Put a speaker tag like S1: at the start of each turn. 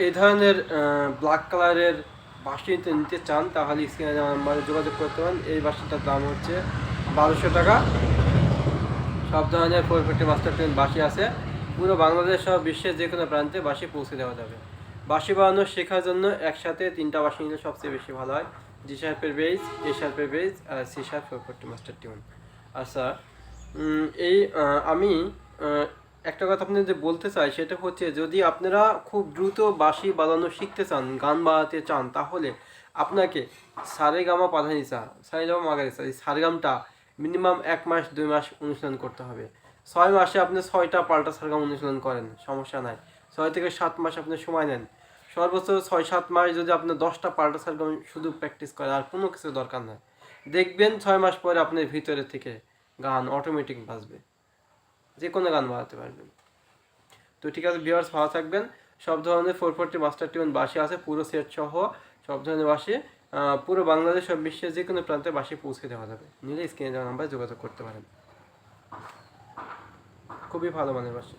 S1: এই ধরনের ব্ল্যাক কালারের বাঁশি নিতে চান তাহলে স্ক্রিনে দেওয়া নাম্বারে যোগাযোগ করতে পারেন। এই বাঁশিটার দাম হচ্ছে 1200 টাকা। সব ধরনের 450 মাস্টার টিউন বাঁশি আছে। পুরো বাংলাদেশ সহ বিশ্বের যে কোনো প্রান্তে বাঁশি পৌঁছে দেওয়া যাবে। বাঁশি বাজানো শেখার জন্য একসাথে 3টা বাঁশি নিলে সবচেয়ে বেশি ভালো হয়। জি শার্পের বেজ, এ শার্পের বেজ আর সি শার্প 440 মাস্টার টিউন। আচ্ছা, আমি একটা কথা আপনাদের বলতে চাই, সেটা হচ্ছে যদি আপনারা খুব দ্রুত বাঁশি বাজানো শিখতে চান, গান বাজাতে চান, তাহলে আপনাকে সারেগামা পাধানিসা, সারেগামা মাগারিসা, এই সারেগামটা মিনিমাম 1 মাস 2 মাস অনুশীলন করতে হবে। 6 মাসে আপনি 6টা পাল্টা সারেগাম অনুশীলন করেন, সমস্যা নাই। 6 থেকে 7 মাস আপনি সময় নেন। সর্বোচ্চ 6-7 মাস যদি আপনি 10টা পাল্টা সারেগাম শুধু প্র্যাকটিস করেন, আর কোনো কিছু দরকার নাই, দেখবেন 6 মাস পরে আপনার ভিতরে থেকে গান অটোমেটিক বাজবে, যে কোনো গান বাজাতে পারবেন। তো ঠিক আছে ভিউয়ার্স, ভালো থাকবেন। সব ধরনের 440 মাস্টার টিউন বাঁশি আছে, পুরো সেট সহ সব ধরনের বাঁশি পুরো বাংলাদেশ সব বিশ্বের যে কোনো প্রান্তে বাঁশি পৌঁছে দেওয়া যাবে। নিলে স্ক্রিনে দেওয়া নাম্বারে যোগাযোগ করতে পারেন। খুবই ভালো মানের বাঁশি।